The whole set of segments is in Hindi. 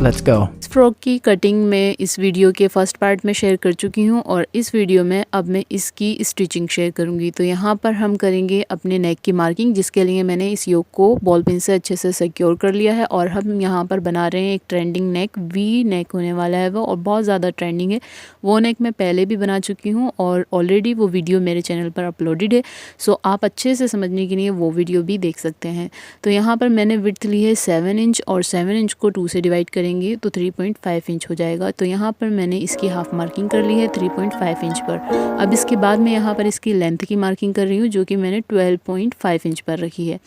Let's go. इस फ्रॉक की कटिंग मैं इस वीडियो के फर्स्ट पार्ट में शेयर कर चुकी हूँ और इस वीडियो में अब मैं इसकी स्टिचिंग शेयर करूँगी। तो यहाँ पर हम करेंगे अपने नेक की मार्किंग, जिसके लिए मैंने इस योक को बॉल पिन से अच्छे से सिक्योर कर लिया है। और हम यहाँ पर बना रहे हैं एक ट्रेंडिंग नेक, वी नेक होने वाला है वो, और बहुत ज़्यादा ट्रेंडिंग है। वो नेक मैं पहले भी बना चुकी हूँ और ऑलरेडी वो वीडियो मेरे चैनल पर अपलोडेड है, सो आप अच्छे से समझने के लिए वो वीडियो भी देख सकते हैं। तो यहाँ पर मैंने विड्थ ली है 7 इंच और 7 इंच को 2 से डिवाइड करेंगे तो 3.5 इंच हो जाएगा। तो यहाँ पर मैंने इसकी हाफ मार्किंग कर ली है 3.5 इंच पर। अब इसके बाद मैं यहाँ पर इसकी लेंथ की मार्किंग कर रही हूँ, जो कि मैंने 12.5 इंच पर रखी है।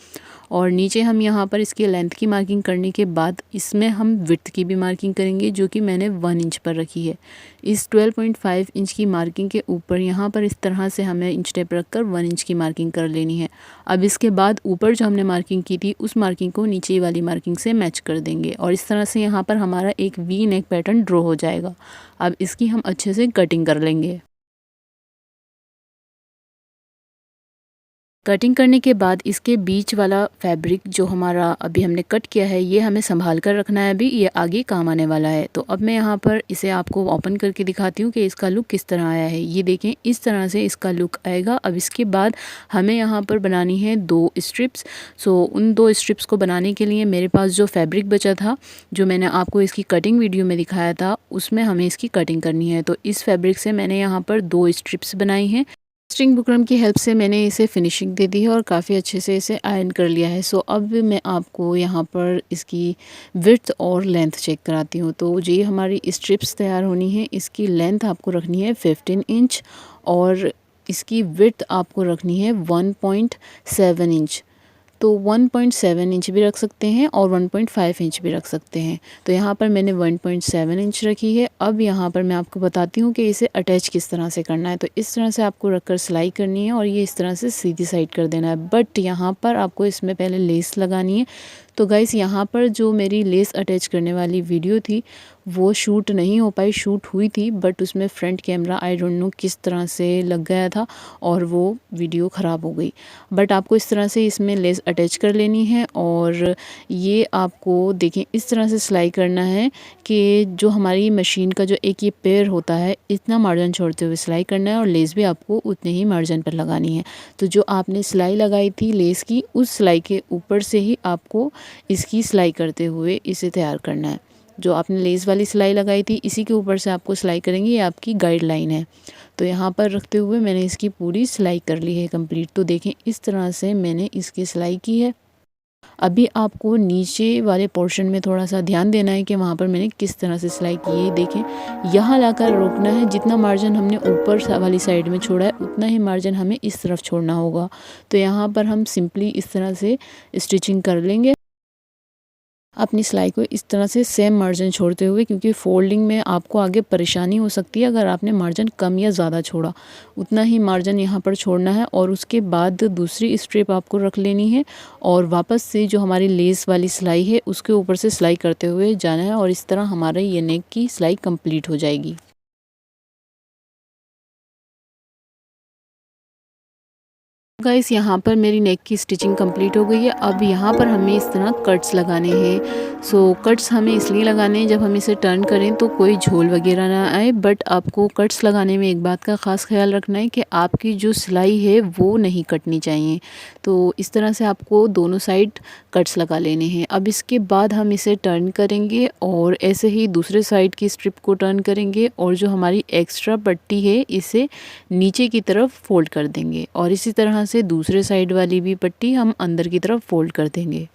और नीचे हम यहाँ पर इसकी लेंथ की मार्किंग करने के बाद इसमें हम विड्थ की भी मार्किंग करेंगे, जो कि मैंने 1 इंच पर रखी है। इस 12.5 इंच की मार्किंग के ऊपर यहाँ पर इस तरह से हमें इंच टेप रखकर 1 इंच की मार्किंग कर लेनी है। अब इसके बाद ऊपर जो हमने मार्किंग की थी उस मार्किंग को नीचे वाली मार्किंग से मैच कर देंगे और इस तरह से यहाँ पर हमारा एक वी नेक पैटर्न ड्रॉ हो जाएगा। अब इसकी हम अच्छे से कटिंग कर लेंगे। कटिंग करने के बाद इसके बीच वाला फैब्रिक जो हमारा अभी हमने कट किया है, ये हमें संभाल कर रखना है, अभी ये आगे काम आने वाला है। तो अब मैं यहाँ पर इसे आपको ओपन करके दिखाती हूँ कि इसका लुक किस तरह आया है। ये देखें, इस तरह से इसका लुक आएगा। अब इसके बाद हमें यहाँ पर बनानी है 2 स्ट्रिप्स। सो उन 2 स्ट्रिप्स को बनाने के लिए मेरे पास जो फैब्रिक बचा था, जो मैंने आपको इसकी कटिंग वीडियो में दिखाया था, उसमें हमें इसकी कटिंग करनी है। तो इस फैब्रिक से मैंने यहाँ पर 2 स्ट्रिप्स बनाई हैं। स्ट्रिंग बुकरम की हेल्प से मैंने इसे फिनिशिंग दे दी है और काफ़ी अच्छे से इसे आयरन कर लिया है। सो अब मैं आपको यहाँ पर इसकी विड्थ और लेंथ चेक कराती हूँ। तो ये हमारी स्ट्रिप्स तैयार होनी है। इसकी लेंथ आपको रखनी है 15 इंच और इसकी विड्थ आपको रखनी है 1.7 इंच। तो 1.7 इंच भी रख सकते हैं और 1.5 इंच भी रख सकते हैं। तो यहाँ पर मैंने 1.7 इंच रखी है। अब यहाँ पर मैं आपको बताती हूँ कि इसे अटैच किस तरह से करना है। तो इस तरह से आपको रखकर सिलाई करनी है और ये इस तरह से सीधी साइड कर देना है। बट यहाँ पर आपको इसमें पहले लेस लगानी है। तो गाइस, यहाँ पर जो मेरी लेस अटैच करने वाली वीडियो थी वो शूट नहीं हो पाई, शूट हुई थी बट उसमें front camera I don't know किस तरह से लग गया था और वो वीडियो ख़राब हो गई। बट आपको इस तरह से इसमें लेस अटैच कर लेनी है और ये आपको देखें इस तरह से सिलाई करना है कि जो हमारी मशीन का जो एक ये पैर होता है, इतना मार्जिन छोड़ते हुए सिलाई करना है और लेस भी आपको उतने ही मार्जिन पर लगानी है। तो जो आपने सिलाई लगाई थी लेस की, उस सिलाई के ऊपर से ही आपको इसकी सिलाई करते हुए इसे तैयार करना है। जो आपने लेस वाली सिलाई लगाई थी इसी के ऊपर से आपको सिलाई करेंगे, ये आपकी गाइडलाइन है। तो यहाँ पर रखते हुए मैंने इसकी पूरी सिलाई कर ली है कंप्लीट। तो देखें इस तरह से मैंने इसकी सिलाई की है। अभी आपको नीचे वाले पोर्शन में थोड़ा सा ध्यान देना है कि वहाँ पर मैंने किस तरह से सिलाई की है। देखें, यहाँ लाकर रोकना है। जितना मार्जिन हमने ऊपर वाली साइड में छोड़ा है उतना ही मार्जिन हमें इस तरफ छोड़ना होगा। तो यहाँ पर हम सिंपली इस तरह से स्टिचिंग कर लेंगे अपनी सिलाई को, इस तरह से सेम मार्जिन छोड़ते हुए, क्योंकि फोल्डिंग में आपको आगे परेशानी हो सकती है अगर आपने मार्जिन कम या ज़्यादा छोड़ा। उतना ही मार्जिन यहाँ पर छोड़ना है और उसके बाद दूसरी स्ट्रिप आपको रख लेनी है और वापस से जो हमारी लेस वाली सिलाई है उसके ऊपर से सिलाई करते हुए जाना है और इस तरह हमारे ये नेक की सिलाई कंप्लीट हो जाएगी। गाइस, यहाँ पर मेरी नेक की स्टिचिंग कंप्लीट हो गई है। अब यहाँ पर हमें इस तरह कट्स लगाने हैं। सो कट्स हमें इसलिए लगाने हैं जब हम इसे टर्न करें तो कोई झोल वगैरह ना आए। बट आपको कट्स लगाने में एक बात का ख़ास ख्याल रखना है कि आपकी जो सिलाई है वो नहीं कटनी चाहिए। तो इस तरह से आपको दोनों साइड कट्स लगा लेने हैं। अब इसके बाद हम इसे टर्न करेंगे और ऐसे ही दूसरे साइड की स्ट्रिप को टर्न करेंगे और जो हमारी एक्स्ट्रा पट्टी है इसे नीचे की तरफ फोल्ड कर देंगे और इसी तरह से दूसरे साइड वाली भी पट्टी हम अंदर की तरफ फोल्ड कर देंगे।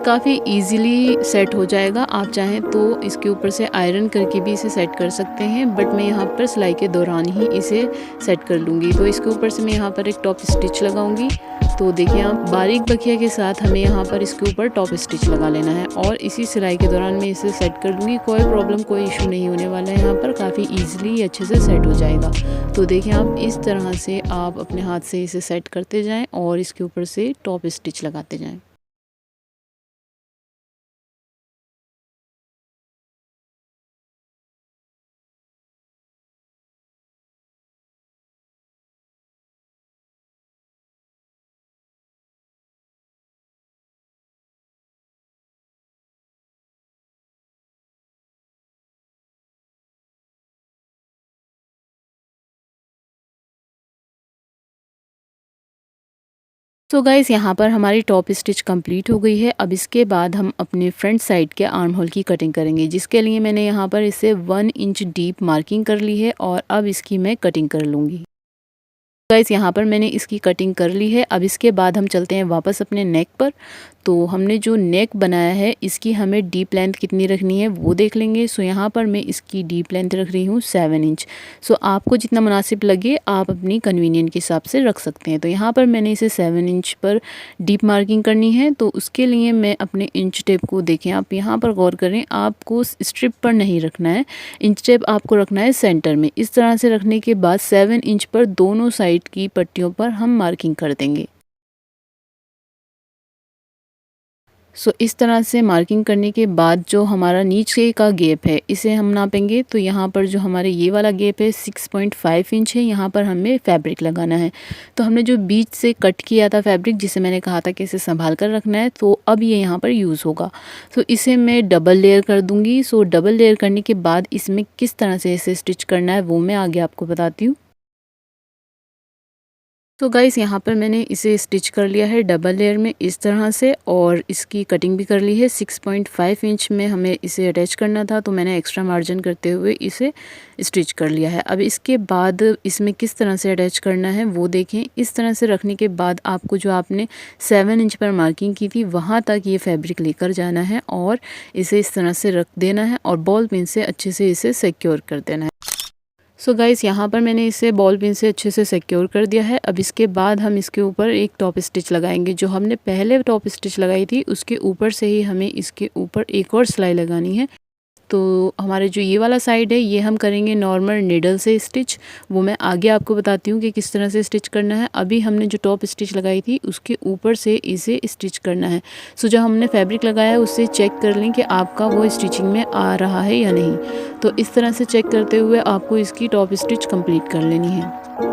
काफ़ी इजीली सेट हो जाएगा। आप चाहें तो इसके ऊपर से आयरन करके भी इसे सेट कर सकते हैं, बट मैं यहाँ पर सिलाई के दौरान ही इसे सेट कर लूँगी। तो इसके ऊपर से मैं यहाँ पर एक टॉप स्टिच लगाऊंगी। तो देखिए, आप बारीक बखिया के साथ हमें यहाँ पर इसके ऊपर टॉप स्टिच लगा लेना है और इसी सिलाई के दौरान मैं इसे सेट कर लूँगी। कोई प्रॉब्लम, कोई इशू नहीं होने वाला है। यहाँ पर काफ़ी ईजिली अच्छे से सेट हो जाएगा। तो देखिए, आप इस तरह से आप अपने हाथ से इसे सेट करते जाएँ और इसके ऊपर से टॉप स्टिच लगाते जाएँ। सो गाइस यहाँ पर हमारी टॉप स्टिच कंप्लीट हो गई है। अब इसके बाद हम अपने फ्रंट साइड के आर्म होल की कटिंग करेंगे, जिसके लिए मैंने यहाँ पर इसे 1 इंच डीप मार्किंग कर ली है और अब इसकी मैं कटिंग कर लूँगी। गाइस यहाँ पर मैंने इसकी कटिंग कर ली है। अब इसके बाद हम चलते हैं वापस अपने नेक पर। तो हमने जो नेक बनाया है इसकी हमें डीप लेंथ कितनी रखनी है वो देख लेंगे। सो यहाँ पर मैं इसकी डीप लेंथ रख रही हूँ 7 इंच। सो आपको जितना मुनासिब लगे आप अपनी कन्वीनियंट के हिसाब से रख सकते हैं। तो यहाँ पर मैंने इसे 7 इंच पर डीप मार्किंग करनी है। तो उसके लिए मैं अपने इंच टेप को देखें, आप यहाँ पर गौर करें, आपको स्ट्रिप पर नहीं रखना है, इंच टेप आपको रखना है सेंटर में। इस तरह से रखने के बाद 7 इंच पर दोनों साइड की पट्टियों पर हम मार्किंग कर देंगे। सो इस तरह से मार्किंग करने के बाद जो हमारा नीचे का गैप है इसे हम नापेंगे। तो यहाँ पर जो हमारे ये वाला गैप है 6.5 इंच है, यहाँ पर हमें फैब्रिक लगाना है। तो हमने जो बीच से कट किया था फैब्रिक, जिसे मैंने कहा था कि इसे संभाल कर रखना है, तो अब ये यहाँ पर यूज़ होगा। तो इसे मैं डबल लेयर कर दूँगी। सो डबल लेयर करने के बाद इसमें किस तरह से इसे स्टिच करना है वो मैं आगे आपको बताती हूँ। तो गाइस यहाँ पर मैंने इसे स्टिच कर लिया है डबल लेयर में इस तरह से, और इसकी कटिंग भी कर ली है। 6.5 इंच में हमें इसे अटैच करना था, तो मैंने एक्स्ट्रा मार्जिन करते हुए इसे स्टिच कर लिया है। अब इसके बाद इसमें किस तरह से अटैच करना है वो देखें। इस तरह से रखने के बाद आपको जो आपने 7 इंच पर मार्किंग की थी वहाँ तक ये फैब्रिक लेकर जाना है और इसे इस तरह से रख देना है और बॉल पिन से अच्छे से इसे सिक्योर कर देना है। सो गाइस यहाँ पर मैंने इसे बॉल पिन से अच्छे से सिक्योर कर दिया है। अब इसके बाद हम इसके ऊपर एक टॉप स्टिच लगाएंगे। जो हमने पहले टॉप स्टिच लगाई थी उसके ऊपर से ही हमें इसके ऊपर एक और सिलाई लगानी है। तो हमारे जो ये वाला साइड है ये हम करेंगे नॉर्मल नीडल से स्टिच, वो मैं आगे आपको बताती हूँ कि किस तरह से स्टिच करना है। अभी हमने जो टॉप स्टिच लगाई थी उसके ऊपर से इसे स्टिच करना है। सो जब हमने फैब्रिक लगाया उससे चेक कर लें कि आपका वो स्टिचिंग में आ रहा है या नहीं। तो इस तरह से चेक करते हुए आपको इसकी टॉप स्टिच कंप्लीट कर लेनी है।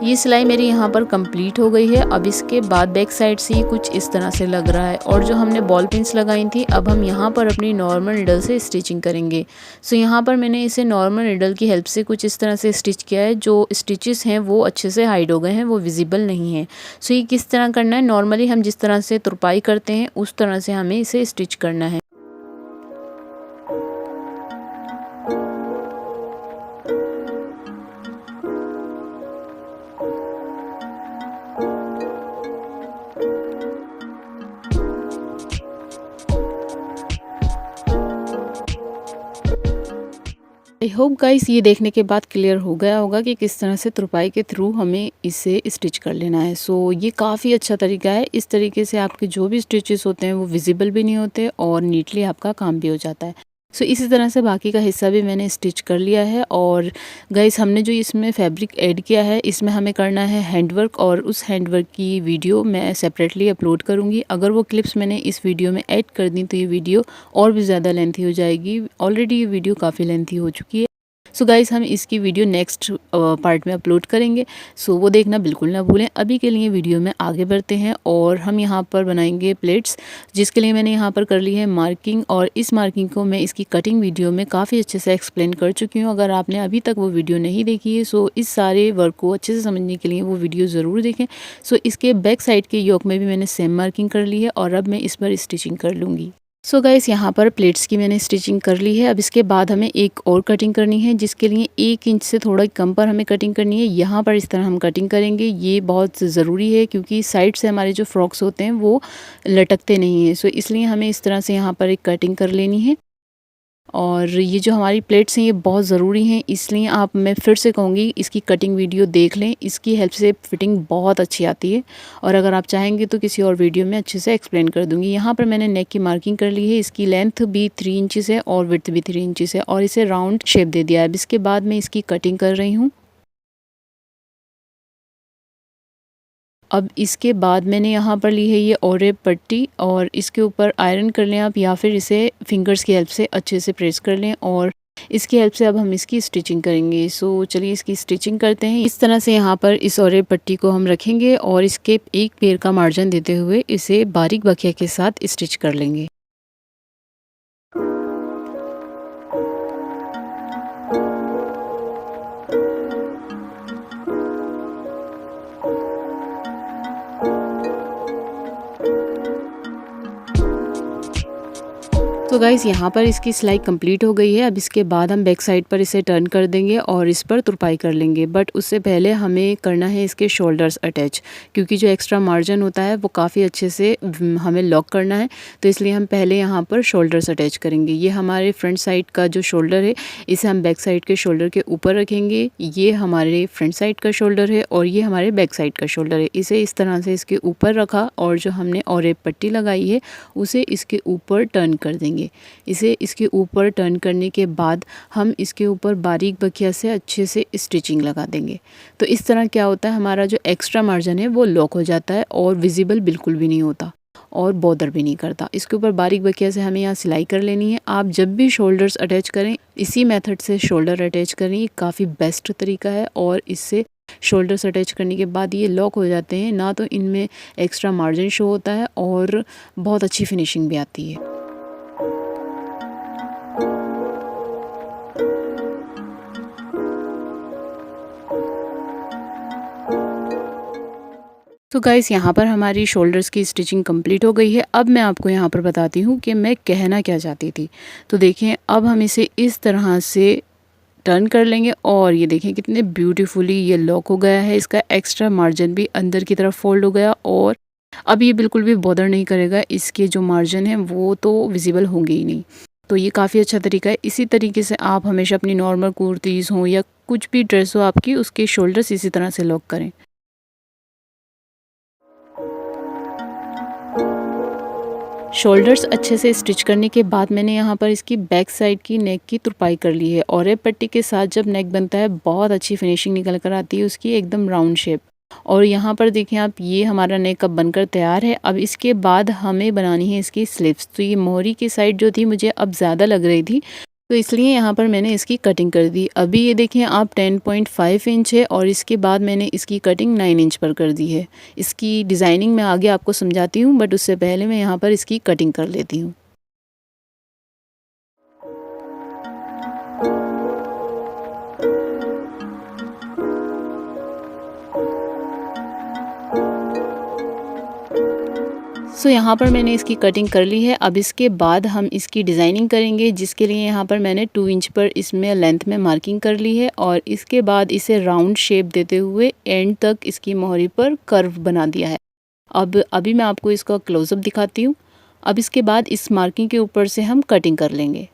ये सिलाई मेरी यहाँ पर कंप्लीट हो गई है। अब इसके बाद बैक साइड से ये कुछ इस तरह से लग रहा है, और जो हमने बॉल पिन्स लगाई थी अब हम यहाँ पर अपनी नॉर्मल नीडल से स्टिचिंग करेंगे। सो यहाँ पर मैंने इसे नॉर्मल नीडल की हेल्प से कुछ इस तरह से स्टिच किया है। जो स्टिचेस हैं वो अच्छे से हाइड हो गए हैं, वो विजिबल नहीं है। सो ये किस तरह करना है, नॉर्मली हम जिस तरह से तुरपाई करते हैं उस तरह से हमें इसे स्टिच करना है। आई होप गाइस ये देखने के बाद क्लियर हो गया होगा कि किस तरह से तुरपाई के थ्रू हमें इसे स्टिच कर लेना है। सो ये काफ़ी अच्छा तरीका है। इस तरीके से आपके जो भी स्टिचेस होते हैं वो विजिबल भी नहीं होते और नीटली आपका काम भी हो जाता है। सो इसी तरह से बाकी का हिस्सा भी मैंने स्टिच कर लिया है। और गाइस हमने जो इसमें फैब्रिक ऐड किया है इसमें हमें करना है हैंडवर्क, और उस हैंडवर्क की वीडियो मैं सेपरेटली अपलोड करूँगी। अगर वो क्लिप्स मैंने इस वीडियो में ऐड कर दी तो ये वीडियो और भी ज़्यादा लेंथी हो जाएगी। ऑलरेडी ये वीडियो काफ़ी लेंथी हो चुकी है। सो गाइस हम इसकी वीडियो नेक्स्ट पार्ट में अपलोड करेंगे, सो वो देखना बिल्कुल ना भूलें। अभी के लिए वीडियो में आगे बढ़ते हैं और हम यहाँ पर बनाएंगे प्लेट्स, जिसके लिए मैंने यहाँ पर कर ली है मार्किंग। और इस मार्किंग को मैं इसकी कटिंग वीडियो में काफ़ी अच्छे से एक्सप्लेन कर चुकी हूँ। अगर आपने अभी तक वो वीडियो नहीं देखी है सो इस सारे वर्क को अच्छे से समझने के लिए वो वीडियो ज़रूर देखें। सो इसके बैक साइड के योक में भी मैंने सेम मार्किंग कर ली है और अब मैं इस पर स्टिचिंग कर लूँगी। सो गाइस यहाँ पर प्लेट्स की मैंने स्टिचिंग कर ली है। अब इसके बाद हमें एक और कटिंग करनी है, जिसके लिए 1 इंच से थोड़ा कम पर हमें कटिंग करनी है। यहाँ पर इस तरह हम कटिंग करेंगे, ये बहुत ज़रूरी है क्योंकि साइड से हमारे जो फ्रॉक्स होते हैं वो लटकते नहीं हैं। सो इसलिए हमें इस तरह से यहाँ पर एक कटिंग कर लेनी है। और ये जो हमारी प्लेट्स हैं ये बहुत ज़रूरी हैं, इसलिए मैं फिर से कहूँगी इसकी कटिंग वीडियो देख लें। इसकी हेल्प से फिटिंग बहुत अच्छी आती है, और अगर आप चाहेंगे तो किसी और वीडियो में अच्छे से एक्सप्लेन कर दूँगी। यहाँ पर मैंने नेक की मार्किंग कर ली है। इसकी लेंथ भी 3 इंचेस है और विड्थ भी 3 इंचेस है, और इसे राउंड शेप दे दिया है। अब इसके बाद मैं इसकी कटिंग कर रही हूँ। अब इसके बाद मैंने यहाँ पर ली है ये ओरेप पट्टी, और इसके ऊपर आयरन कर लें आप, या फिर इसे फिंगर्स की हेल्प से अच्छे से प्रेस कर लें, और इसकी हेल्प से अब हम इसकी स्टिचिंग करेंगे। सो चलिए इसकी स्टिचिंग करते हैं। इस तरह से यहाँ पर इस ओरेप पट्टी को हम रखेंगे और इसके एक पैर का मार्जिन देते हुए इसे बारीक बखिया के साथ स्टिच कर लेंगे। तो गाइस यहाँ पर इसकी सिलाई कंप्लीट हो गई है। अब इसके बाद हम बैक साइड पर इसे टर्न कर देंगे और इस पर तुरपाई कर लेंगे। बट उससे पहले हमें करना है इसके शोल्डर्स अटैच, क्योंकि जो एक्स्ट्रा मार्जिन होता है वो काफ़ी अच्छे से हमें लॉक करना है। तो इसलिए हम पहले यहाँ पर शोल्डर्स अटैच करेंगे। ये हमारे फ्रंट साइड का जो शोल्डर है इसे हम बैक साइड के शोल्डर के ऊपर रखेंगे। ये हमारे फ्रंट साइड का शोल्डर है और ये हमारे बैक साइड का शोल्डर है। इसे इस तरह से इसके ऊपर रखा और जो हमने और एक पट्टी लगाई है उसे इसके ऊपर टर्न कर देंगे। इसे इसके ऊपर टर्न करने के बाद हम इसके ऊपर बारीक बखिया से अच्छे से स्टिचिंग लगा देंगे। तो इस तरह क्या होता है, हमारा जो एक्स्ट्रा मार्जिन है वो लॉक हो जाता है और विजिबल बिल्कुल भी नहीं होता और बॉदर भी नहीं करता। इसके ऊपर बारीक बखिया से हमें यहाँ सिलाई कर लेनी है। आप जब भी शोल्डर्स अटैच करें इसी मेथड से शोल्डर अटैच करें, ये काफ़ी बेस्ट तरीका है और इससे शोल्डर्स अटैच करने के बाद ये लॉक हो जाते हैं। ना तो इनमें एक्स्ट्रा मार्जिन शो होता है और बहुत अच्छी फिनिशिंग भी आती है। तो गाइस यहाँ पर हमारी शोल्डर्स की स्टिचिंग कंप्लीट हो गई है। अब मैं आपको यहाँ पर बताती हूँ कि मैं कहना क्या चाहती थी। तो देखें, अब हम इसे इस तरह से टर्न कर लेंगे और ये देखें कितने ब्यूटीफुली ये लॉक हो गया है। इसका एक्स्ट्रा मार्जिन भी अंदर की तरफ फोल्ड हो गया और अब ये बिल्कुल भी बॉदर नहीं करेगा। इसके जो मार्जिन है वो तो विजिबल होंगे ही नहीं। तो ये काफ़ी अच्छा तरीका है। इसी तरीके से आप हमेशा अपनी नॉर्मल कुर्तीज़ हों या कुछ भी ड्रेस हो आपकी, उसके शोल्डर्स इसी तरह से लॉक करें। शोल्डर्स अच्छे से स्टिच करने के बाद मैंने यहाँ पर इसकी बैक साइड की नेक की तुरपाई कर ली है और ये पट्टी के साथ जब नेक बनता है बहुत अच्छी फिनिशिंग निकल कर आती है उसकी, एकदम राउंड शेप। और यहाँ पर देखें आप, ये हमारा नेक अब बनकर तैयार है। अब इसके बाद हमें बनानी है इसकी स्लीव्स। तो ये मोहरी की साइड जो थी मुझे अब ज़्यादा लग रही थी, तो इसलिए यहाँ पर मैंने इसकी कटिंग कर दी। अभी ये देखें आप 10.5 इंच है और इसके बाद मैंने इसकी कटिंग 9 इंच पर कर दी है। इसकी डिज़ाइनिंग मैं आगे आपको समझाती हूँ, बट उससे पहले मैं यहाँ पर इसकी कटिंग कर लेती हूँ। सो यहाँ पर मैंने इसकी कटिंग कर ली है। अब इसके बाद हम इसकी डिज़ाइनिंग करेंगे, जिसके लिए यहाँ पर मैंने 2 इंच पर इसमें लेंथ में मार्किंग कर ली है और इसके बाद इसे राउंड शेप देते हुए एंड तक इसकी मोहरी पर कर्व बना दिया है। अब अभी मैं आपको इसका क्लोज़अप दिखाती हूँ। अब इसके बाद इस मार्किंग के ऊपर से हम कटिंग कर लेंगे।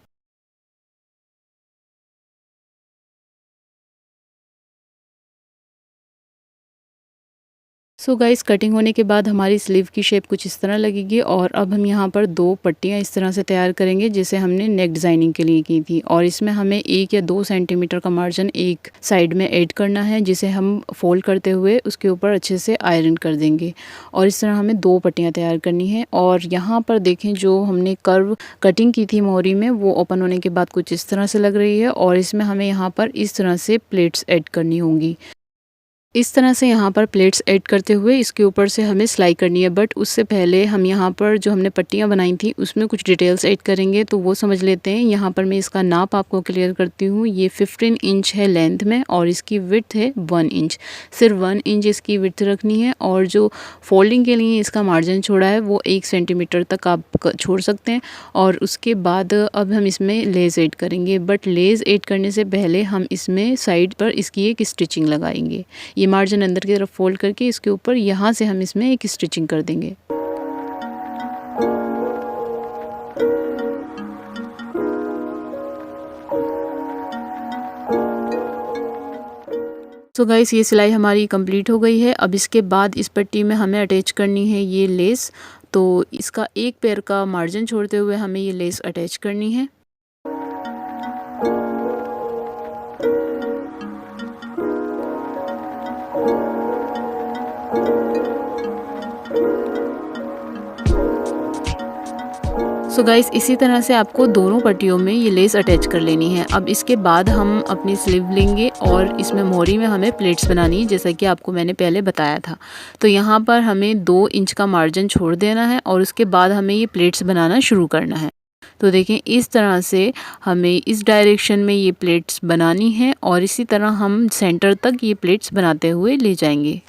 सो गाइस, कटिंग होने के बाद हमारी स्लीव की शेप कुछ इस तरह लगेगी और अब हम यहाँ पर 2 पट्टियाँ इस तरह से तैयार करेंगे जैसे हमने नेक डिज़ाइनिंग के लिए की थी। और इसमें हमें 1 या 2 सेंटीमीटर का मार्जिन एक साइड में ऐड करना है, जिसे हम फोल्ड करते हुए उसके ऊपर अच्छे से आयरन कर देंगे। और इस तरह हमें 2 पट्टियाँ तैयार करनी है। और यहाँ पर देखें, जो हमने कर्व कटिंग की थी मोहरी में, वो ओपन होने के बाद कुछ इस तरह से लग रही है और इसमें हमें यहाँ पर इस तरह से प्लेट्स ऐड करनी होंगी। इस तरह से यहाँ पर प्लेट्स ऐड करते हुए इसके ऊपर से हमें सिलाई करनी है। बट उससे पहले हम यहाँ पर जो हमने पट्टियाँ बनाई थी उसमें कुछ डिटेल्स ऐड करेंगे, तो वो समझ लेते हैं। यहाँ पर मैं इसका नाप आपको क्लियर करती हूँ। ये 15 इंच है लेंथ में और इसकी विड्थ है 1 इंच। सिर्फ 1 इंच इसकी विड्थ रखनी है और जो फोल्डिंग के लिए इसका मार्जिन छोड़ा है वो 1 सेंटीमीटर तक आप छोड़ सकते हैं। और उसके बाद अब हम इसमें लेस ऐड करेंगे, बट लेस ऐड करने से पहले हम इसमें साइड पर इसकी एक स्टिचिंग लगाएंगे। ये मार्जिन अंदर की तरफ फोल्ड करके इसके ऊपर यहाँ से हम इसमें एक स्टिचिंग कर देंगे। तो गाइस, ये सिलाई हमारी कंप्लीट हो गई है। अब इसके बाद इस पट्टी में हमें अटैच करनी है ये लेस। तो इसका एक पैर का मार्जिन छोड़ते हुए हमें ये लेस अटैच करनी है। सो गाइस, इसी तरह से आपको दोनों पट्टियों में ये लेस अटैच कर लेनी है। अब इसके बाद हम अपनी स्लीव लेंगे और इसमें मोहरी में हमें प्लेट्स बनानी है, जैसा कि आपको मैंने पहले बताया था। तो यहाँ पर हमें 2 इंच का मार्जिन छोड़ देना है और उसके बाद हमें ये प्लेट्स बनाना शुरू करना है। तो देखें, इस तरह से हमें इस डायरेक्शन में ये प्लेट्स बनानी है और इसी तरह हम सेंटर तक ये प्लेट्स बनाते हुए ले जाएंगे।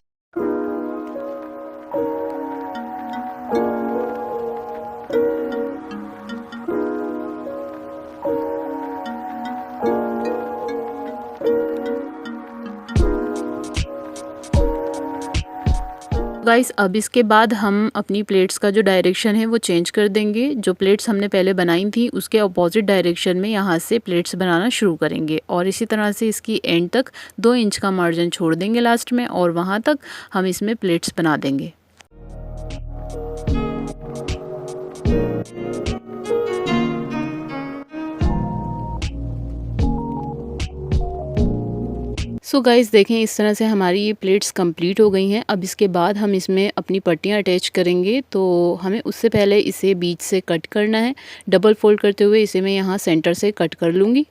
गाइस अब इसके बाद हम अपनी प्लेट्स का जो डायरेक्शन है वो चेंज कर देंगे। जो प्लेट्स हमने पहले बनाई थी उसके अपोजिट डायरेक्शन में यहाँ से प्लेट्स बनाना शुरू करेंगे और इसी तरह से इसकी एंड तक 2 इंच का मार्जिन छोड़ देंगे लास्ट में और वहाँ तक हम इसमें प्लेट्स बना देंगे। सो गाइस देखें इस तरह से हमारी ये प्लेट्स कंप्लीट हो गई हैं। अब इसके बाद हम इसमें अपनी पट्टियाँ अटैच करेंगे, तो हमें उससे पहले इसे बीच से कट करना है। डबल फोल्ड करते हुए इसे मैं यहाँ सेंटर से कट कर लूँगी।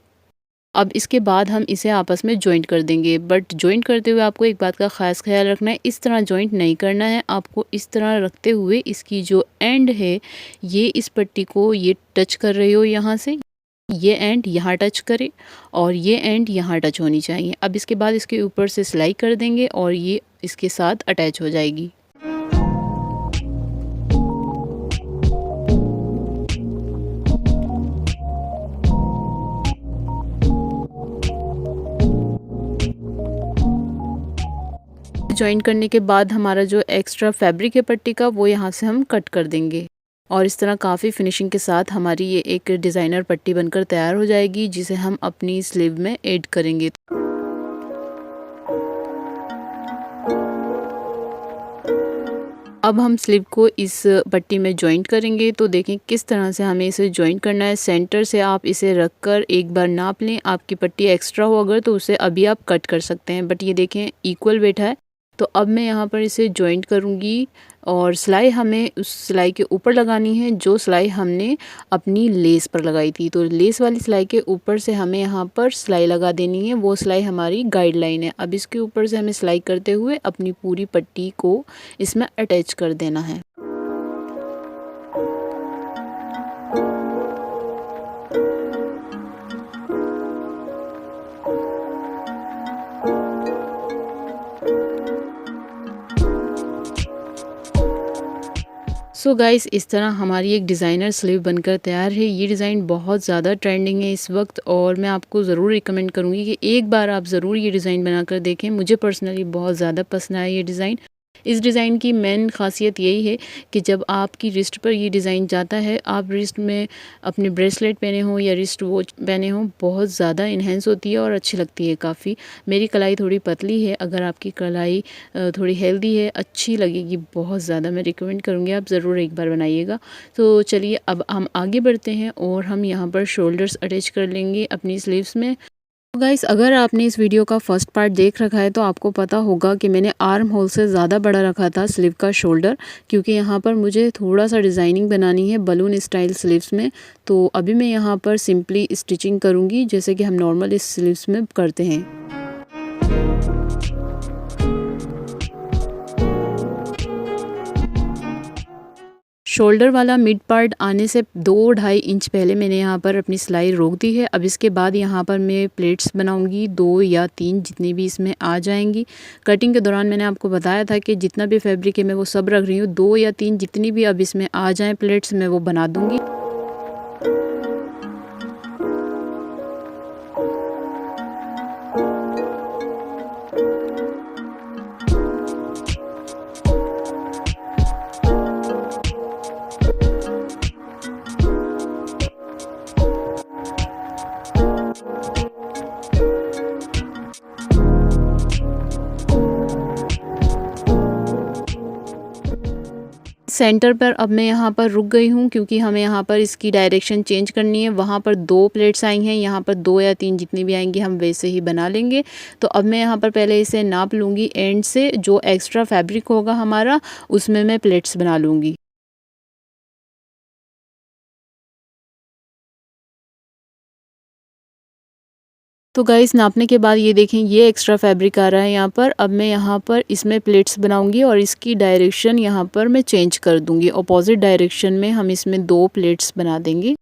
अब इसके बाद हम इसे आपस में जॉइंट कर देंगे, बट जॉइंट करते हुए आपको एक बात का ख़ास ख्याल रखना है, इस तरह जॉइंट नहीं करना है। आपको इस तरह रखते हुए इसकी जो एंड है ये इस पट्टी को ये टच कर रही हो, यहाँ से ये एंड यहाँ टच करे और ये एंड यहाँ टच होनी चाहिए। अब इसके बाद इसके ऊपर से सिलाई कर देंगे और ये इसके साथ अटैच हो जाएगी। जॉइन करने के बाद हमारा जो एक्स्ट्रा फैब्रिक है पट्टी का वो यहाँ से हम कट कर देंगे और इस तरह काफ़ी फिनिशिंग के साथ हमारी ये एक डिज़ाइनर पट्टी बनकर तैयार हो जाएगी, जिसे हम अपनी स्लीव में ऐड करेंगे। अब हम स्लीव को इस पट्टी में जॉइंट करेंगे, तो देखें किस तरह से हमें इसे जॉइंट करना है। सेंटर से आप इसे रखकर एक बार नाप लें। आपकी पट्टी एक्स्ट्रा हो अगर तो उसे अभी आप कट कर सकते हैं, बट ये देखें इक्वल बैठा है। तो अब मैं यहाँ पर इसे जॉइंट करूँगी और सिलाई हमें उस सिलाई के ऊपर लगानी है जो सिलाई हमने अपनी लेस पर लगाई थी। तो लेस वाली सिलाई के ऊपर से हमें यहाँ पर सिलाई लगा देनी है, वो सिलाई हमारी गाइडलाइन है। अब इसके ऊपर से हमें सिलाई करते हुए अपनी पूरी पट्टी को इसमें अटैच कर देना है। सो गाइस इस तरह हमारी एक डिज़ाइनर स्लीव बनकर तैयार है। ये डिज़ाइन बहुत ज़्यादा ट्रेंडिंग है इस वक्त और मैं आपको ज़रूर रिकमेंड करूँगी कि एक बार आप ज़रूर ये डिज़ाइन बनाकर देखें। मुझे पर्सनली बहुत ज़्यादा पसंद आया ये डिज़ाइन। इस डिज़ाइन की मेन ख़ासियत यही है कि जब आपकी रिस्ट पर ये डिज़ाइन जाता है, आप रिस्ट में अपने ब्रेसलेट पहने हो या रिस्ट वॉच पहने हो, बहुत ज़्यादा इन्हेंस होती है और अच्छी लगती है काफ़ी। मेरी कलाई थोड़ी पतली है, अगर आपकी कलाई थोड़ी हेल्दी है, अच्छी लगेगी बहुत ज़्यादा। मैं रिकमेंड करूँगी आप ज़रूर एक बार बनाइएगा। तो चलिए अब हम आगे बढ़ते हैं और हम यहाँ पर शोल्डर्स अटैच कर लेंगे अपनी स्लीव्स में। गाइस अगर आपने इस वीडियो का फर्स्ट पार्ट देख रखा है तो आपको पता होगा कि मैंने आर्म होल से ज़्यादा बड़ा रखा था स्लीव का शोल्डर, क्योंकि यहाँ पर मुझे थोड़ा सा डिज़ाइनिंग बनानी है बलून स्टाइल स्लीव्स में। तो अभी मैं यहाँ पर सिंपली स्टिचिंग करूँगी जैसे कि हम नॉर्मल इस स्लीव्स में करते हैं। शोल्डर वाला मिड पार्ट आने से 2-2.5 इंच पहले मैंने यहाँ पर अपनी सिलाई रोक दी है। अब इसके बाद यहाँ पर मैं प्लेट्स बनाऊंगी 2 या 3 जितनी भी इसमें आ जाएंगी। कटिंग के दौरान मैंने आपको बताया था कि जितना भी फैब्रिक है मैं वो सब रख रही हूँ। 2 या 3 जितनी भी अब इसमें आ जाएँ प्लेट्स मैं वो बना दूँगी। सेंटर पर अब मैं यहाँ पर रुक गई हूँ क्योंकि हमें यहाँ पर इसकी डायरेक्शन चेंज करनी है। वहाँ पर 2 प्लेट्स आई हैं, यहाँ पर 2 या 3 जितनी भी आएंगी हम वैसे ही बना लेंगे। तो अब मैं यहाँ पर पहले इसे नाप लूँगी, एंड से जो एक्स्ट्रा फैब्रिक होगा हमारा उसमें मैं प्लेट्स बना लूँगी। तो गाइस नापने के बाद ये देखें ये एक्स्ट्रा फैब्रिक आ रहा है यहाँ पर। अब मैं यहाँ पर इसमें प्लेट्स बनाऊंगी और इसकी डायरेक्शन यहाँ पर मैं चेंज कर दूंगी। अपोजिट डायरेक्शन में हम इसमें 2 प्लेट्स बना देंगे।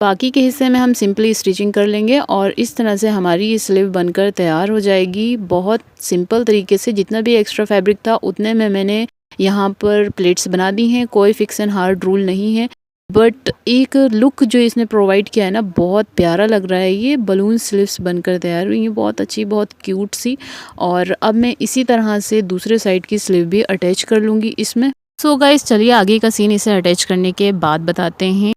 बाकी के हिस्से में हम सिंपली स्टिचिंग कर लेंगे और इस तरह से हमारी ये स्लीव बनकर तैयार हो जाएगी। बहुत सिंपल तरीके से जितना भी एक्स्ट्रा फैब्रिक था उतने में मैंने यहाँ पर प्लेट्स बना दी हैं। कोई फिक्स एंड हार्ड रूल नहीं है। बट एक लुक जो इसने प्रोवाइड किया है ना, बहुत प्यारा लग रहा है। ये बलून स्लीव्स बनकर तैयार हुई हैं, बहुत अच्छी, बहुत क्यूट सी। और अब मैं इसी तरह से दूसरे साइड की स्लीव भी अटैच कर लूँगी इसमें। सो गाइस चलिए आगे का सीन इसे अटैच करने के बाद बताते हैं।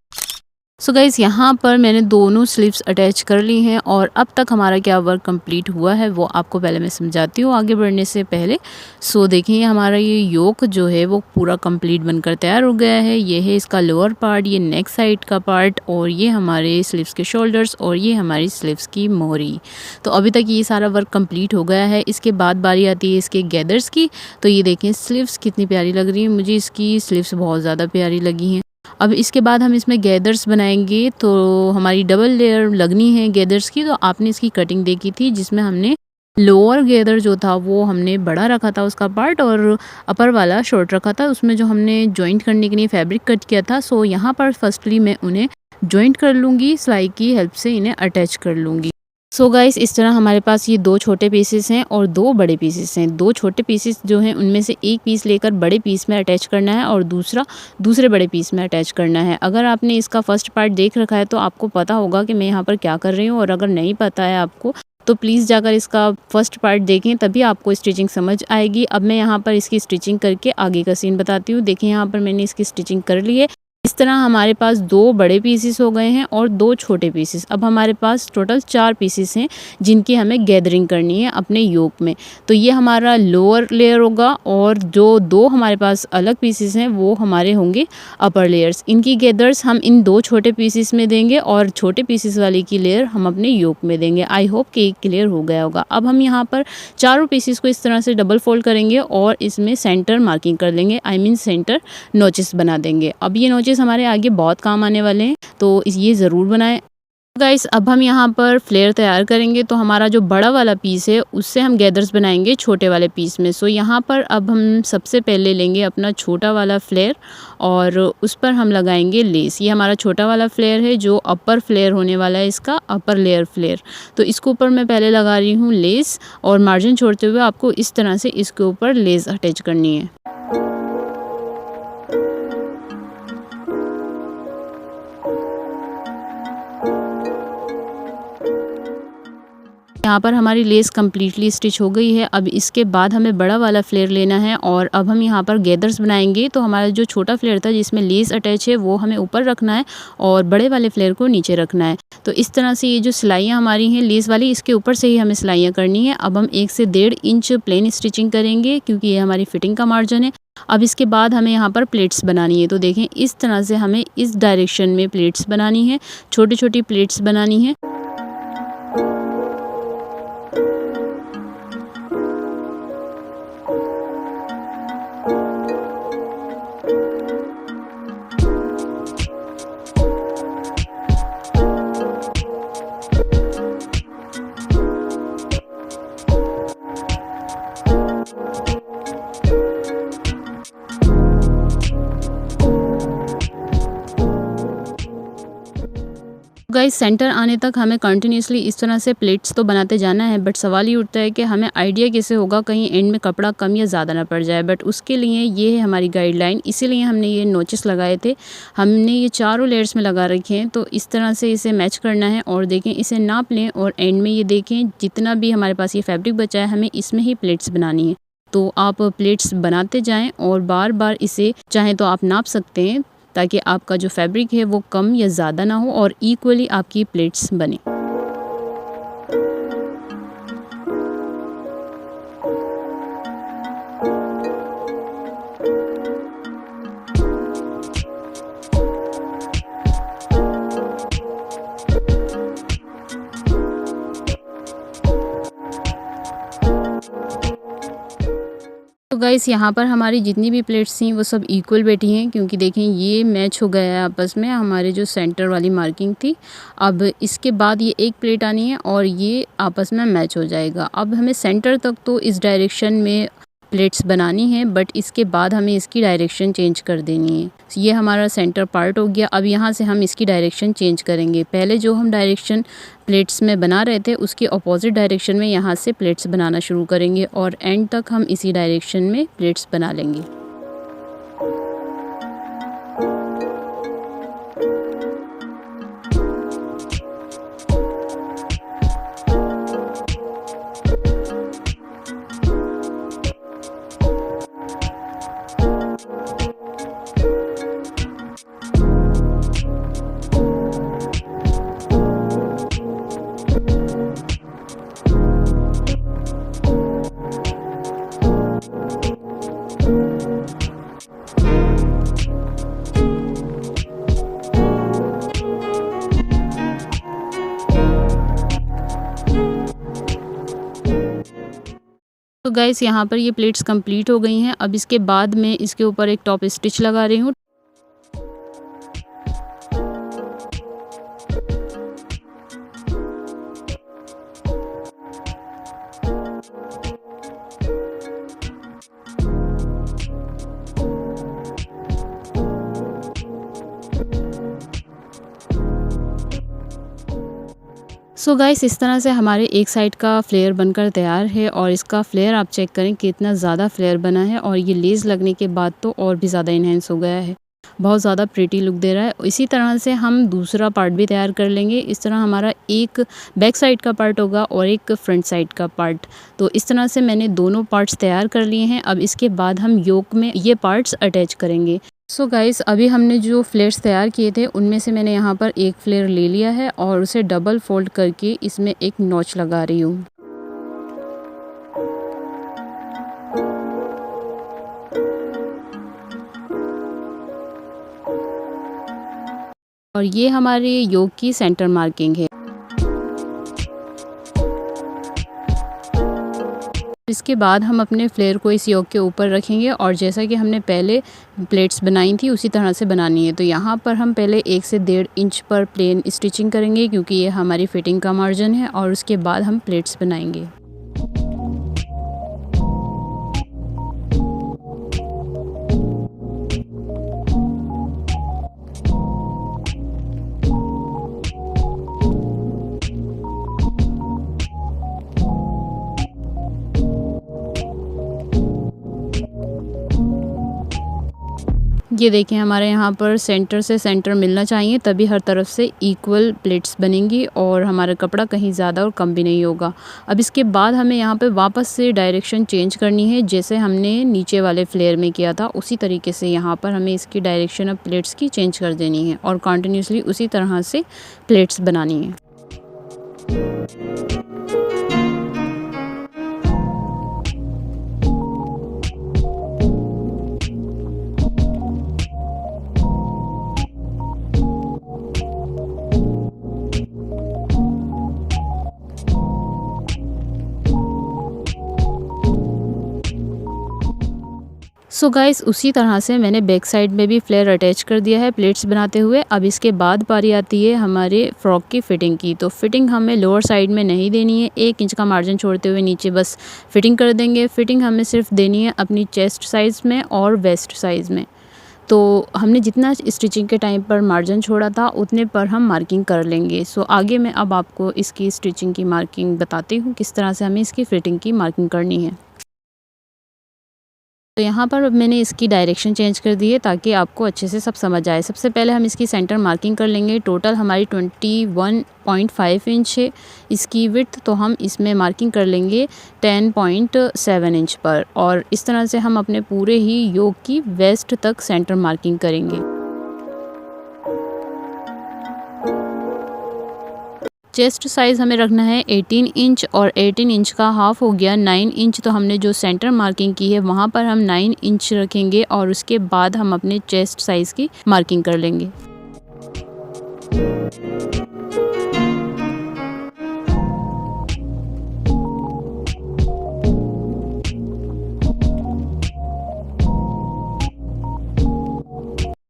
सो गाइस यहाँ पर मैंने दोनों स्लीव्स अटैच कर ली हैं और अब तक हमारा क्या वर्क कंप्लीट हुआ है वो आपको पहले मैं समझाती हूँ आगे बढ़ने से पहले। सो देखिए हमारा ये योक जो है वो पूरा कंप्लीट बनकर तैयार हो गया है। ये है इसका लोअर पार्ट, ये नेक साइड का पार्ट, और ये हमारे स्लीव्स के शोल्डर्स, और ये हमारी स्लीव्स की मोहरी। तो अभी तक ये सारा वर्क कंप्लीट हो गया है। इसके बाद बारी आती है इसके गैदर्स की। तो ये देखें स्लीव्स कितनी प्यारी लग रही है, मुझे इसकी स्लीव्स बहुत ज़्यादा प्यारी लगी हैं। अब इसके बाद हम इसमें गैदर्स बनाएंगे, तो हमारी डबल लेयर लगनी है गैदर्स की। तो आपने इसकी कटिंग देखी थी जिसमें हमने लोअर गैदर जो था वो हमने बड़ा रखा था उसका पार्ट, और अपर वाला शॉर्ट रखा था। उसमें जो हमने जॉइंट करने के लिए फैब्रिक कट किया था, सो यहाँ पर फर्स्टली मैं उन्हें जॉइंट कर लूँगी, सिलाई की हेल्प से इन्हें अटैच कर लूँगी। सो गाइस इस तरह हमारे पास ये दो छोटे पीसेस हैं और दो बड़े पीसेस हैं। दो छोटे पीसेस जो हैं उनमें से एक पीस लेकर बड़े पीस में अटैच करना है और दूसरा दूसरे बड़े पीस में अटैच करना है। अगर आपने इसका फर्स्ट पार्ट देख रखा है तो आपको पता होगा कि मैं यहाँ पर क्या कर रही हूँ, और अगर नहीं पता है आपको तो प्लीज़ जाकर इसका फर्स्ट पार्ट देखें, तभी आपको स्टिचिंग समझ आएगी। अब मैं यहाँ पर इसकी स्टिचिंग करके आगे का सीन बताती हूँ। देखिए यहाँ पर मैंने इसकी स्टिचिंग कर ली है। इस तरह हमारे पास दो बड़े पीसेस हो गए हैं और दो छोटे पीसेस। अब हमारे पास टोटल 4 पीसेस हैं जिनकी हमें गैदरिंग करनी है अपने योक में। तो ये हमारा लोअर लेयर होगा, और जो दो हमारे पास अलग पीसेस हैं वो हमारे होंगे अपर लेयर्स। इनकी गैदर्स हम इन दो छोटे पीसेस में देंगे और छोटे पीसेस वाली की लेयर हम अपने योक में देंगे। आई होप कि क्लियर हो गया होगा। अब हम यहाँ पर चारों पीसेस को इस तरह से डबल फोल्ड करेंगे और इसमें सेंटर मार्किंग कर लेंगे, आई मीन सेंटर नोचेस बना देंगे। अब ये नोचेस हमारे आगे बहुत काम आने वाले हैं, तो ये ज़रूर बनाएं। गाइस अब हम यहाँ पर फ्लेयर तैयार करेंगे। तो हमारा जो बड़ा वाला पीस है उससे हम गैदर्स बनाएंगे छोटे वाले पीस में। सो यहाँ पर अब हम सबसे पहले लेंगे अपना छोटा वाला फ्लेयर और उस पर हम लगाएंगे लेस। ये हमारा छोटा वाला फ्लेयर है जो अपर फ्लेयर होने वाला है, इसका अपर लेयर फ्लेयर। तो इसके ऊपर मैं पहले लगा रही हूँ लेस, और मार्जिन छोड़ते हुए आपको इस तरह से इसके ऊपर लेस अटैच करनी है। यहाँ पर हमारी लेस कम्प्लीटली स्टिच हो गई है। अब इसके बाद हमें बड़ा वाला फ्लेयर लेना है और अब हम यहाँ पर गैदर्स बनाएंगे। तो हमारा जो छोटा फ्लेयर था जिसमें लेस अटैच है वो हमें ऊपर रखना है और बड़े वाले फ्लेयर को नीचे रखना है। तो इस तरह से ये जो सिलाइयाँ हमारी हैं लेस वाली, इसके ऊपर से ही हमें सिलाइयाँ करनी है। अब हम 1 से 1.5 इंच प्लेन स्टिचिंग करेंगे क्योंकि ये हमारी फिटिंग का मार्जिन है। अब इसके बाद हमें यहाँ पर प्लेट्स बनानी है। तो देखें इस तरह से हमें इस डायरेक्शन में प्लेट्स बनानी है, छोटी छोटी प्लेट्स बनानी है। गाइस सेंटर आने तक हमें कंटिन्यूसली इस तरह से प्लेट्स तो बनाते जाना है, बट सवाल ये उठता है कि हमें आइडिया कैसे होगा कहीं एंड में कपड़ा कम या ज़्यादा ना पड़ जाए। बट उसके लिए ये है हमारी गाइडलाइन, इसीलिए हमने ये नोचेस लगाए थे। हमने ये चारों लेयर्स में लगा रखे हैं। तो इस तरह से इसे मैच करना है और देखें इसे नाप लें और एंड में ये देखें जितना भी हमारे पास ये फैब्रिक बचा है हमें इसमें ही प्लेट्स बनानी है। तो आप प्लेट्स बनाते जाएँ और बार बार इसे चाहें तो आप नाप सकते हैं ताकि आपका जो फैब्रिक है वो कम या ज़्यादा ना हो और इक्वली आपकी प्लेट्स बने। तो गाइस यहाँ पर हमारी जितनी भी प्लेट्स थी वो सब इक्वल बैठी हैं क्योंकि देखें ये मैच हो गया है आपस में, हमारे जो सेंटर वाली मार्किंग थी। अब इसके बाद ये एक प्लेट आनी है और ये आपस में मैच हो जाएगा। अब हमें सेंटर तक तो इस डायरेक्शन में प्लेट्स बनानी है, बट इसके बाद हमें इसकी डायरेक्शन चेंज कर देनी है। ये हमारा सेंटर पार्ट हो गया। अब यहाँ से हम इसकी डायरेक्शन चेंज करेंगे। पहले जो हम डायरेक्शन प्लेट्स में बना रहे थे उसके अपोजिट डायरेक्शन में यहाँ से प्लेट्स बनाना शुरू करेंगे और एंड तक हम इसी डायरेक्शन में प्लेट्स बना लेंगे। तो गाइस यहाँ पर ये प्लेट्स कंप्लीट हो गई हैं। अब इसके बाद मैं इसके ऊपर एक टॉप स्टिच लगा रही हूँ। सो गाइस इस तरह से हमारे एक साइड का फ्लेयर बनकर तैयार है और इसका फ्लेयर आप चेक करें कितना ज़्यादा फ्लेयर बना है और ये लेस लगने के बाद तो और भी ज़्यादा इन्हेंस हो गया है। बहुत ज़्यादा प्रिटी लुक दे रहा है। इसी तरह से हम दूसरा पार्ट भी तैयार कर लेंगे। इस तरह हमारा एक बैक साइड का पार्ट होगा और एक फ्रंट साइड का पार्ट। तो इस तरह से मैंने दोनों पार्ट्स तैयार कर लिए हैं। अब इसके बाद हम योक में ये पार्ट्स अटैच करेंगे। सो गाइस अभी हमने जो फ्लेयर्स तैयार किए थे उनमें से मैंने यहाँ पर एक फ्लेयर ले लिया है और उसे डबल फोल्ड करके इसमें एक नॉच लगा रही हूँ। और ये हमारे योक की सेंटर मार्किंग है। इसके बाद हम अपने फ्लेयर को इस योक के ऊपर रखेंगे और जैसा कि हमने पहले प्लेट्स बनाई थी उसी तरह से बनानी है। तो यहाँ पर हम पहले 1 से 1.5 इंच पर प्लेन स्टिचिंग करेंगे क्योंकि ये हमारी फिटिंग का मार्जिन है और उसके बाद हम प्लेट्स बनाएंगे। ये देखें हमारे यहाँ पर सेंटर से सेंटर मिलना चाहिए, तभी हर तरफ से इक्वल प्लेट्स बनेंगी और हमारा कपड़ा कहीं ज़्यादा और कम भी नहीं होगा। अब इसके बाद हमें यहाँ पे वापस से डायरेक्शन चेंज करनी है, जैसे हमने नीचे वाले फ्लेयर में किया था उसी तरीके से यहाँ पर हमें इसकी डायरेक्शन अब प्लेट्स की चेंज कर देनी है और कंटिन्यूसली उसी तरह से प्लेट्स बनानी है। सो गाइस उसी तरह से मैंने बैक साइड में भी फ्लेयर अटैच कर दिया है प्लेट्स बनाते हुए। अब इसके बाद बारी आती है हमारे फ्रॉक की फ़िटिंग की। तो फ़िटिंग हमें लोअर साइड में नहीं देनी है, 1 इंच का मार्जिन छोड़ते हुए नीचे बस फ़िटिंग कर देंगे। फ़िटिंग हमें सिर्फ देनी है अपनी चेस्ट साइज़ में और वेस्ट साइज़ में। तो हमने जितना स्टिचिंग के टाइम पर मार्जिन छोड़ा था उतने पर हम मार्किंग कर लेंगे। सो आगे मैं अब आपको इसकी स्टिचिंग की मार्किंग बताती हूँ किस तरह से हमें इसकी फ़िटिंग की मार्किंग करनी है। तो यहाँ पर मैंने इसकी डायरेक्शन चेंज कर दी है ताकि आपको अच्छे से सब समझ आए। सबसे पहले हम इसकी सेंटर मार्किंग कर लेंगे। टोटल हमारी 21.5 इंच है इसकी विड्थ, तो हम इसमें मार्किंग कर लेंगे 10.7 इंच पर और इस तरह से हम अपने पूरे ही योक की वेस्ट तक सेंटर मार्किंग करेंगे। चेस्ट साइज़ हमें रखना है 18 इंच और 18 इंच का हाफ हो गया 9 इंच। तो हमने जो सेंटर मार्किंग की है वहाँ पर हम 9 इंच रखेंगे और उसके बाद हम अपने चेस्ट साइज़ की मार्किंग कर लेंगे।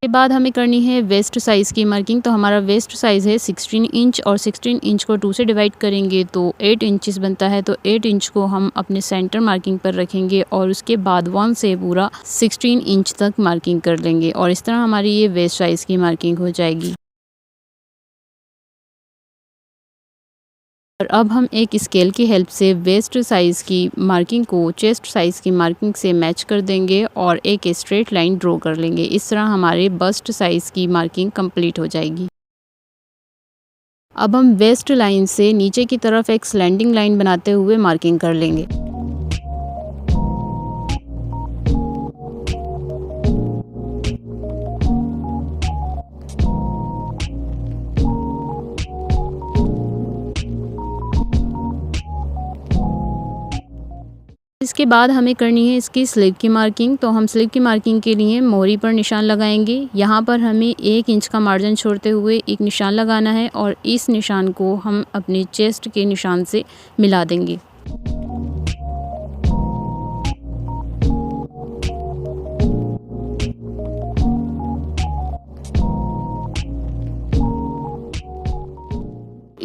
के बाद हमें करनी है वेस्ट साइज़ की मार्किंग। तो हमारा वेस्ट साइज़ है 16 इंच और 16 इंच को 2 से डिवाइड करेंगे तो 8 इंचेस बनता है। तो 8 इंच को हम अपने सेंटर मार्किंग पर रखेंगे और उसके बाद 1 से पूरा 16 इंच तक मार्किंग कर लेंगे और इस तरह हमारी ये वेस्ट साइज़ की मार्किंग हो जाएगी। और अब हम एक स्केल की हेल्प से वेस्ट साइज़ की मार्किंग को चेस्ट साइज़ की मार्किंग से मैच कर देंगे और एक स्ट्रेट लाइन ड्रॉ कर लेंगे। इस तरह हमारे बस्ट साइज़ की मार्किंग कंप्लीट हो जाएगी। अब हम वेस्ट लाइन से नीचे की तरफ एक स्लैंडिंग लाइन बनाते हुए मार्किंग कर लेंगे। इसके बाद हमें करनी है इसकी स्लीव की मार्किंग। तो हम स्लीव की मार्किंग के लिए मोहरी पर निशान लगाएंगे। यहाँ पर हमें 1 इंच का मार्जिन छोड़ते हुए एक निशान लगाना है और इस निशान को हम अपने चेस्ट के निशान से मिला देंगे।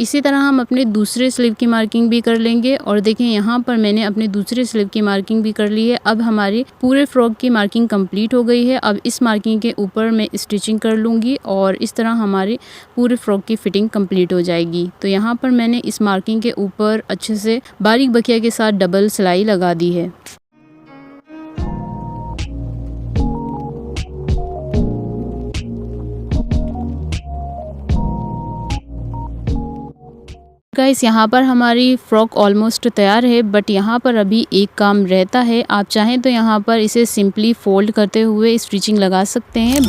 इसी तरह हम अपने दूसरे स्लीव की मार्किंग भी कर लेंगे। और देखें यहाँ पर मैंने अपने दूसरे स्लीव की मार्किंग भी कर ली है। अब हमारी पूरे फ्रॉक की मार्किंग कंप्लीट हो गई है। अब इस मार्किंग के ऊपर मैं स्टिचिंग कर लूँगी और इस तरह हमारी पूरे फ्रॉक की फिटिंग कंप्लीट हो जाएगी। तो यहाँ पर मैंने इस मार्किंग के ऊपर अच्छे से बारीक बखिया के साथ डबल सिलाई लगा दी है। गाइस यहाँ पर हमारी फ़्रॉक ऑलमोस्ट तैयार है, बट यहाँ पर अभी एक काम रहता है। आप चाहें तो यहाँ पर इसे सिंपली फ़ोल्ड करते हुए स्टिचिंग लगा सकते हैं।